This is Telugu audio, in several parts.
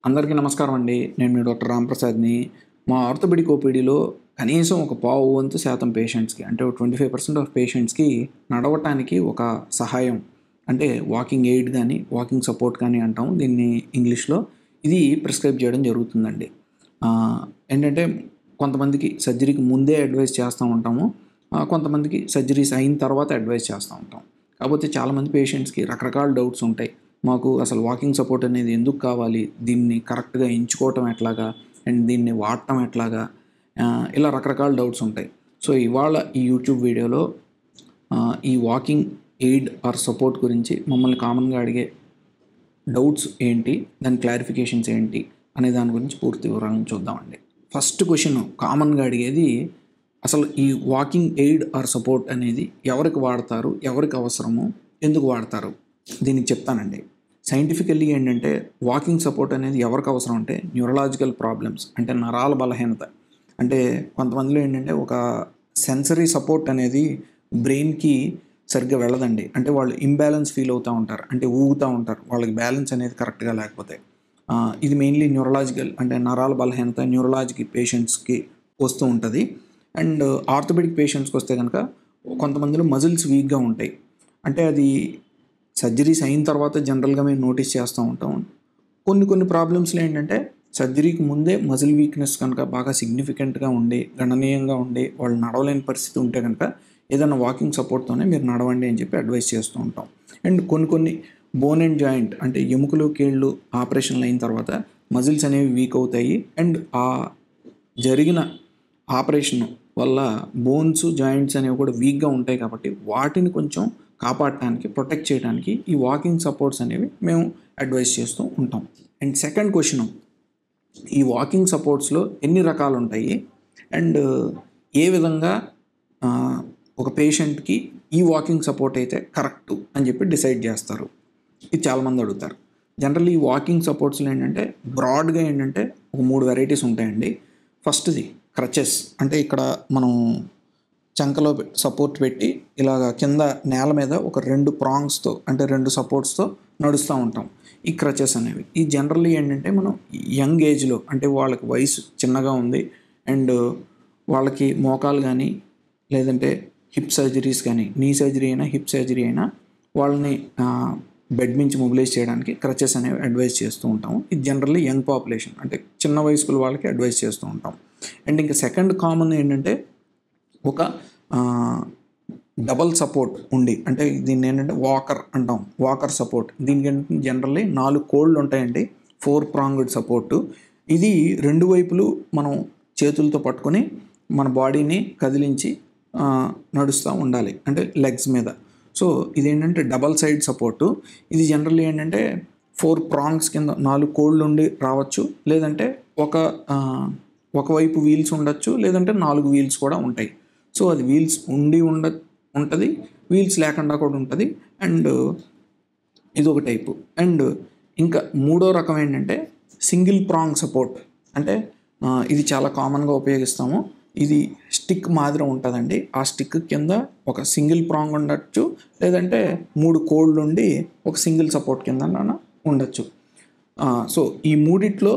అందరికీ నమస్కారం అండి. నేను మీ డాక్టర్ రాంప్రసాద్‌ని. మా ఆర్థోపెడిక్ ఓపీడీలో కనీసం ఒక పావు వంతు శాతం పేషెంట్స్‌కి అంటే 25% ఆఫ్ పేషెంట్స్‌కి నడవటానికి ఒక సహాయం అంటే వాకింగ్ ఎయిడ్ గానీ, వాకింగ్ సపోర్ట్ కానీ అంటాం దీన్ని ఇంగ్లీష్‌లో. ఇది ప్రిస్క్రైబ్ చేయడం జరుగుతుందండి. ఏంటంటే కొంతమందికి సర్జరీకి ముందే అడ్వైస్ చేస్తూ ఉంటాము. కొంతమందికి సర్జరీస్ అయిన తర్వాత అడ్వైస్ చేస్తూ ఉంటాం. కాకపోతే చాలామంది పేషెంట్స్‌కి రకరకాల డౌట్స్ ఉంటాయి. మాకు అసలు వాకింగ్ సపోర్ట్ అనేది ఎందుకు కావాలి? దీన్ని కరెక్ట్‌గా ఎంచుకోవటం ఎట్లాగా? అండ్ దీన్ని వాడటం ఎట్లాగా? ఇలా రకరకాల డౌట్స్ ఉంటాయి. సో, ఇవాళ ఈ యూట్యూబ్ వీడియోలో ఈ వాకింగ్ ఎయిడ్ ఆర్ సపోర్ట్ గురించి మమ్మల్ని కామన్‌గా అడిగే డౌట్స్ ఏంటి? దాని క్లారిఫికేషన్స్ ఏంటి? అనే దాని గురించి పూర్తి వివరాలను చూద్దామండి. ఫస్ట్ క్వెషన్ కామన్‌గా అడిగేది అసలు ఈ వాకింగ్ ఎయిడ్ ఆర్ సపోర్ట్ అనేది ఎవరికి వాడతారు? ఎవరికి అవసరము? ఎందుకు వాడతారు? దీనికి చెప్తానండి. సైంటిఫికల్లీ ఏంటంటే వాకింగ్ సపోర్ట్ అనేది ఎవరికి అవసరం అంటే న్యూరలాజికల్ ప్రాబ్లమ్స్ అంటే నరాల బలహీనత. అంటే కొంతమందిలో ఏంటంటే ఒక సెన్సరీ సపోర్ట్ అనేది బ్రెయిన్‌కి సరిగ్గా వెళ్ళదండి. అంటే వాళ్ళు ఇంబ్యాలెన్స్ ఫీల్ అవుతూ ఉంటారు. అంటే ఊగుతూ ఉంటారు. వాళ్ళకి బ్యాలెన్స్ అనేది కరెక్ట్‌గా లేకపోతే. ఇది మెయిన్‌లీ న్యూరలాజికల్ అంటే నరాల బలహీనత న్యూరలాజిక్ పేషెంట్స్‌కి వస్తూ ఉంటది. అండ్ ఆర్థోపెడిక్ పేషెంట్స్‌కి వస్తే గనక కొంతమందిలో మజిల్స్ వీక్‌గా ఉంటాయి. అంటే అది సర్జరీస్ అయిన తర్వాత జనరల్‌గా మేము నోటీస్ చేస్తూ ఉంటాం. కొన్ని ప్రాబ్లమ్స్‌లో ఏంటంటే సర్జరీకి ముందే మజిల్ వీక్‌నెస్ కనుక బాగా సిగ్నిఫికెంట్‌గా ఉండి, గణనీయంగా ఉండి, వాళ్ళు నడవలేని పరిస్థితి ఉంటే గనక ఏదైనా వాకింగ్ సపోర్ట్‌తోనే మీరు నడవండి అని చెప్పి అడ్వైస్ చేస్తూ ఉంటాం. అండ్ కొన్ని బోన్ అండ్ జాయింట్ అంటే ఎముకలు, కీళ్ళు ఆపరేషన్లు అయిన తర్వాత మజిల్స్ అనేవి వీక్ అవుతాయి. అండ్ ఆ జరిగిన ఆపరేషన్ వల్ల బోన్స్, జాయింట్స్ అనేవి కూడా వీక్‌గా ఉంటాయి కాబట్టి వాటిని కొంచెం కాపాడటానికి, ప్రొటెక్ట్ చేయడానికి ఈ వాకింగ్ సపోర్ట్స్ అనేవి మేము అడ్వైస్ చేస్తూ ఉంటాం. అండ్ సెకండ్ క్వెషను ఈ వాకింగ్ సపోర్ట్స్‌లో ఎన్ని రకాలుంటాయి? అండ్ ఏ విధంగా ఒక పేషెంట్‌కి ఈ వాకింగ్ సపోర్ట్ అయితే కరెక్టు అని చెప్పి డిసైడ్ చేస్తారు? ఇది చాలామంది అడుగుతారు. జనరల్లీ ఈ వాకింగ్ సపోర్ట్స్‌లో ఏంటంటే బ్రాడ్‌గా ఏంటంటే ఒక 3 వెరైటీస్ ఉంటాయండి. ఫస్ట్‌ది క్రచెస్ అంటే ఇక్కడ మనం చంకలో సపోర్ట్ పెట్టి ఇలాగ కింద నేల మీద ఒక 2 ప్రాంగ్స్‌తో అంటే 2 సపోర్ట్స్‌తో నడుస్తూ ఉంటాం. ఈ క్రచెస్ అనేవి. ఈ జనరల్లీ ఏంటంటే మనం యంగ్ ఏజ్‌లో అంటే వాళ్ళకి వయసు చిన్నగా ఉంది అండ్ వాళ్ళకి మోకాలు గానీ లేదంటే హిప్ సర్జరీస్ కానీ నీ సర్జరీ అయినా హిప్ సర్జరీ అయినా వాళ్ళని బెడ్ నుంచి మొబిలైజ్ చేయడానికి క్రచెస్ అనేవి అడ్వైస్ చేస్తూ ఉంటాము. ఇది జనరల్లీ యంగ్ పాపులేషన్ అంటే చిన్న వయస్కుల వాళ్ళకి అడ్వైస్ చేస్తూ ఉంటాం. అండ్ ఇంకా సెకండ్ కామన్ ఏంటంటే ఒక డబల్ సపోర్ట్ ఉండి అంటే దీన్ని ఏంటంటే వాకర్ అంటాం. వాకర్ సపోర్ట్ దీనికి ఏంటంటే జనరల్లీ 4 కోళ్ళు ఉంటాయండి. 4 ప్రాంగ్డ్ సపోర్టు. ఇది 2 వైపులు మనం చేతులతో పట్టుకొని మన బాడీని కదిలించి నడుస్తూ ఉండాలి. అంటే లెగ్స్ మీద. సో ఇదేంటంటే డబల్ సైడ్ సపోర్టు. ఇది జనరల్లీ ఏంటంటే 4 ప్రాంగ్స్ కింద 4 కోళ్ళు ఉండి రావచ్చు. లేదంటే ఒకవైపు వీల్స్ ఉండొచ్చు. లేదంటే 4 వీల్స్ కూడా ఉంటాయి. సో అది వీల్స్ ఉంటది. వీల్స్ లేకుండా కూడా ఉంటది. అండ్ ఇదొక టైపు. అండ్ ఇంకా మూడో రకం ఏంటంటే సింగిల్ ప్రాంగ్ సపోర్ట్. అంటే ఇది చాలా కామన్‌గా ఉపయోగిస్తాము. ఇది స్టిక్ మాదిరి ఉంటదండి. ఆ స్టిక్ కింద ఒక సింగిల్ ప్రాంగ్ ఉండొచ్చు. లేదంటే 3 కోళ్ళు ఉండి ఒక సింగిల్ సపోర్ట్ కిందన ఉండొచ్చు. సో ఈ మూడిట్లో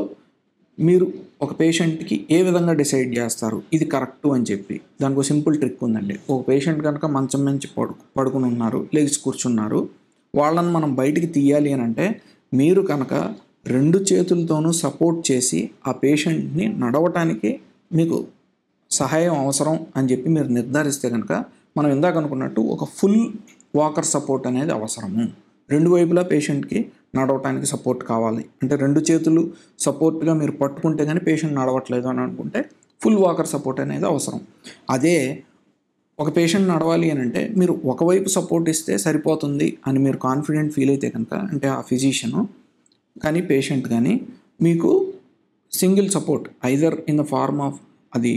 మీరు ఒక పేషెంట్‌కి ఏ విధంగా డిసైడ్ చేస్తారు? ఇది కరెక్టు అని చెప్పి. దానికో సింపుల్ ట్రిక్ ఉందండి. ఒక పేషెంట్ కనుక మంచం నుంచి పడుకొని ఉన్నారు. లెగిసి కూర్చున్నారు. వాళ్ళని మనం బయటికి తీయాలి అనంటే మీరు కనుక 2 చేతులతోనూ సపోర్ట్ చేసి ఆ పేషెంట్‌ని నడవటానికి మీకు సహాయం అవసరం అని చెప్పి మీరు నిర్ధారిస్తే కనుక మనం ఇందాక అనుకున్నట్టు ఒక ఫుల్ వాకర్ సపోర్ట్ అనేది అవసరము. 2 వైపులా పేషెంట్‌కి నడవటానికి సపోర్ట్ కావాలి. అంటే 2 చేతులు సపోర్ట్‌గా మీరు పట్టుకుంటే కానీ పేషెంట్ నడవట్లేదు అని అనుకుంటే ఫుల్ వాకర్ సపోర్ట్ అనేది అవసరం. అదే ఒక పేషెంట్ నడవాలి అని అంటే మీరు ఒకవైపు సపోర్ట్ ఇస్తే సరిపోతుంది అని మీరు కాన్ఫిడెంట్ ఫీల్ అయితే కనుక అంటే ఆ ఫిజిషియను కానీ పేషెంట్ కానీ మీకు single support either in the form of అది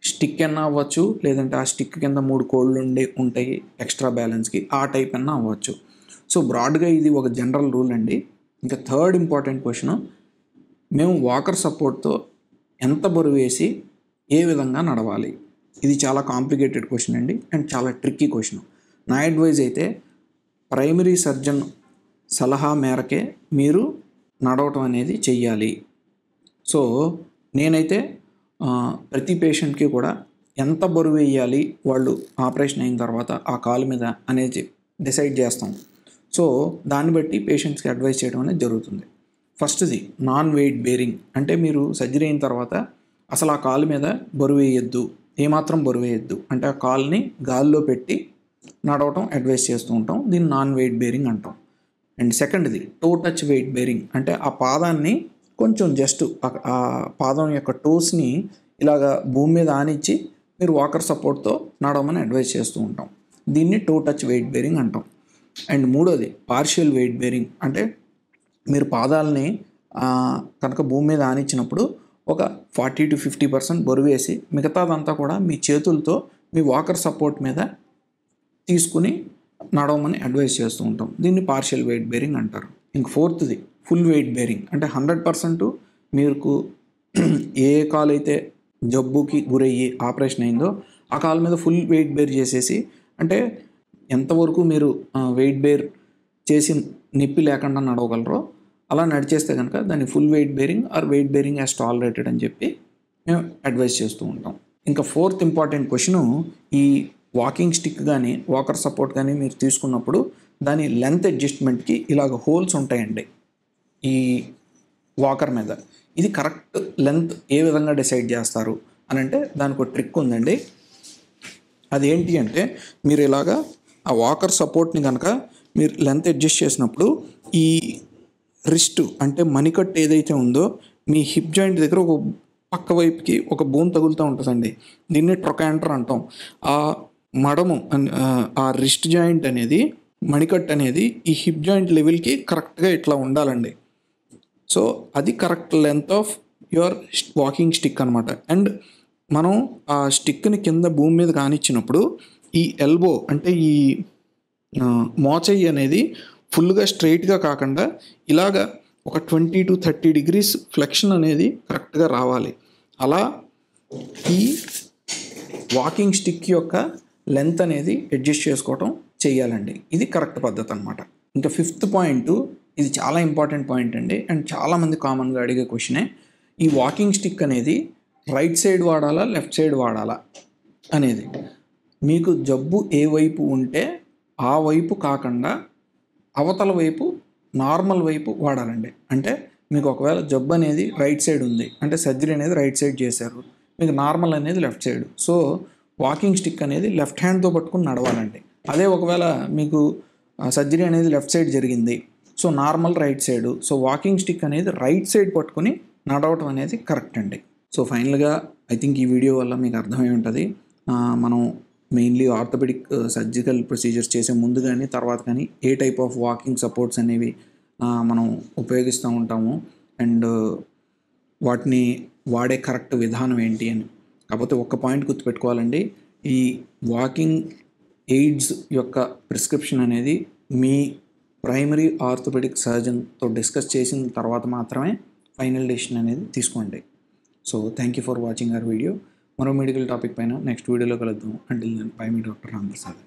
స్టిక్ అన్నా అవ్వచ్చు. లేదంటే ఆ స్టిక్ కింద 3 కోళ్ళు ఉంటాయి ఎక్స్ట్రా బ్యాలెన్స్‌కి. ఆ టైప్ అన్నా అవ్వచ్చు. సో బ్రాడ్‌గా ఇది ఒక జనరల్ రూల్ అండి. ఇంకా థర్డ్ ఇంపార్టెంట్ క్వెషను మేము వాకర్ సపోర్ట్‌తో ఎంత బరువేసి ఏ విధంగా నడవాలి? ఇది చాలా కాంప్లికేటెడ్ క్వెషన్ అండి. అండ్ చాలా ట్రిక్కీ క్వెషన్. నా అడ్వైజ్ అయితే ప్రైమరీ సర్జన్ సలహా మేరకే మీరు నడవటం అనేది చెయ్యాలి. సో నేనైతే ప్రతి పేషెంట్కి కూడా ఎంత బరువు వేయాలి వాళ్ళు ఆపరేషన్ అయిన తర్వాత ఆ కాలు మీద అనేది డిసైడ్ చేస్తాం. సో దాన్ని బట్టి పేషెంట్స్కి అడ్వైస్ చేయడం అనేది జరుగుతుంది. ఫస్ట్ది నాన్ వెయిట్ బేరింగ్, అంటే మీరు సర్జరీ అయిన తర్వాత అసలు ఆ కాలు మీద బరువు వేయొద్దు, ఏమాత్రం బరువు వేయొద్దు, అంటే ఆ కాలుని గాల్లో పెట్టి నడవటం అడ్వైస్ చేస్తూ ఉంటాం. దీన్ని నాన్ వెయిట్ బేరింగ్ అంటాం. అండ్ సెకండ్ది టో టచ్ వెయిట్ బేరింగ్, అంటే ఆ పాదాన్ని కొంచెం జస్ట్ ఆ పాదం యొక్క టోస్ని ఇలాగా భూమి మీద ఆనిచ్చి మీరు వాకర్ సపోర్ట్తో నడవమని అడ్వైస్ చేస్తూ ఉంటాం. దీన్ని టో టచ్ వెయిట్ బేరింగ్ అంటాం. అండ్ మూడోది పార్షియల్ వెయిట్ బేరింగ్, అంటే మీరు పాదాలని కనుక భూమి మీద ఆనిచ్చినప్పుడు ఒక 40 to 50% బరువు వేసి మిగతాదంతా కూడా మీ చేతులతో మీ వాకర్ సపోర్ట్ మీద తీసుకుని నడవమని అడ్వైస్ చేస్తూ ఉంటాం. దీన్ని పార్షియల్ వెయిట్ బేరింగ్ అంటారు. ఇంక ఫోర్త్ది ఫుల్ వెయిట్ బేరింగ్, అంటే 100% మీకు ఏ కాలు అయితే జబ్బుకి గురయ్యి ఆపరేషన్ అయిందో ఆ కాలు మీద ఫుల్ వెయిట్ బేర్ చేసేసి, అంటే ఎంతవరకు మీరు వెయిట్ బేర్ చేసి నొప్పి లేకుండా నడవగలరో అలా నడిచేస్తే కనుక దాన్ని full weight bearing or weight bearing as tolerated అని చెప్పి మేము అడ్వైస్ చేస్తూ ఉంటాం. ఇంకా ఫోర్త్ ఇంపార్టెంట్ క్వశ్చను, ఈ వాకింగ్ స్టిక్ కానీ వాకర్ సపోర్ట్ కానీ మీరు తీసుకున్నప్పుడు దాని లెంత్ అడ్జస్ట్మెంట్కి ఇలాగ హోల్స్ ఉంటాయండి ఈ వాకర్ మీద. ఇది కరెక్ట్ లెంత్ ఏ విధంగా డిసైడ్ చేస్తారు అని అంటే దానికి ఒక ట్రిక్ ఉందండి. అదేంటి అంటే మీరు ఇలాగా ఆ వాకర్ సపోర్ట్ని కనుక మీరు లెంత్ అడ్జస్ట్ చేసినప్పుడు ఈ రిస్ట్ అంటే మణికట్టు ఏదైతే ఉందో మీ హిప్ జాయింట్ దగ్గర ఒక పక్క వైపుకి ఒక బోన్ తగులుతూ ఉంటుందండి. దీన్ని ట్రొకాంటర్ అంటాం. ఆ మడము ఆ రిస్ట్ జాయింట్ అనేది మణికట్టు అనేది ఈ హిప్ జాయింట్ లెవెల్కి కరెక్ట్గా ఇట్లా ఉండాలండి. సో అది correct length of your walking stick అనమాట. అండ్ మనం ఆ స్టిక్ని కింద భూమి మీద కానిచ్చినప్పుడు ఈ ఎల్బో అంటే ఈ మోచెయ్యి అనేది ఫుల్గా స్ట్రైట్గా కాకుండా ఇలాగా ఒక 20 to 30 degrees ఫ్లెక్షన్ అనేది కరెక్ట్గా రావాలి. అలా ఈ వాకింగ్ స్టిక్ యొక్క లెంత్ అనేది అడ్జస్ట్ చేసుకోవటం చేయాలండి. ఇది కరెక్ట్ పద్ధతి అనమాట. ఇంకా ఫిఫ్త్ పాయింట్, ఇది చాలా ఇంపార్టెంట్ పాయింట్ అండి. అండ్ చాలామంది కామన్గా అడిగే క్వశ్చనే, ఈ వాకింగ్ స్టిక్ అనేది రైట్ సైడ్ వాడాలా లెఫ్ట్ సైడ్ వాడాలా అనేది. మీకు జబ్బు ఏ వైపు ఉంటే ఆ వైపు కాకుండా అవతల వైపు నార్మల్ వైపు వాడాలండి. అంటే మీకు ఒకవేళ జబ్బు అనేది రైట్ సైడ్ ఉంది అంటే సర్జరీ అనేది రైట్ సైడ్ చేశారు, మీకు నార్మల్ అనేది left side. So walking stick అనేది లెఫ్ట్ హ్యాండ్తో పట్టుకుని నడవాలండి. అదే ఒకవేళ మీకు సర్జరీ అనేది లెఫ్ట్ సైడ్ జరిగింది, so normal right side. So walking stick అనేది రైట్ సైడ్ పట్టుకుని నడవటం అనేది కరెక్ట్ అండి. సో ఫైనల్గా ఐ థింక్ ఈ వీడియో వల్ల మీకు అర్థమై ఉంటుంది, మనం మెయిన్లీ ఆర్థోపెడిక్ సర్జికల్ ప్రొసీజర్స్ చేసే ముందు కానీ తర్వాత కానీ ఏ టైప్ ఆఫ్ వాకింగ్ సపోర్ట్స్ అనేవి మనం ఉపయోగిస్తూ ఉంటాము అండ్ వాటిని వాడే కరెక్ట్ విధానం ఏంటి అని. కాకపోతే ఒక్క పాయింట్ గుర్తుపెట్టుకోవాలండి, ఈ వాకింగ్ ఎయిడ్స్ యొక్క ప్రిస్క్రిప్షన్ అనేది మీ ప్రైమరీ ఆర్థోపెడిక్ సర్జన్తో డిస్కస్ చేసిన తర్వాత మాత్రమే ఫైనల్ డెసిషన్ అనేది తీసుకోండి. So thank you for watching our video. మరో మెడికల్ టాపిక్ పైన నెక్స్ట్ వీడియోలో కలుద్దాం. అంటిల్ దెన్ బై మీ డాక్టర్ రామ్ ప్రసాద్.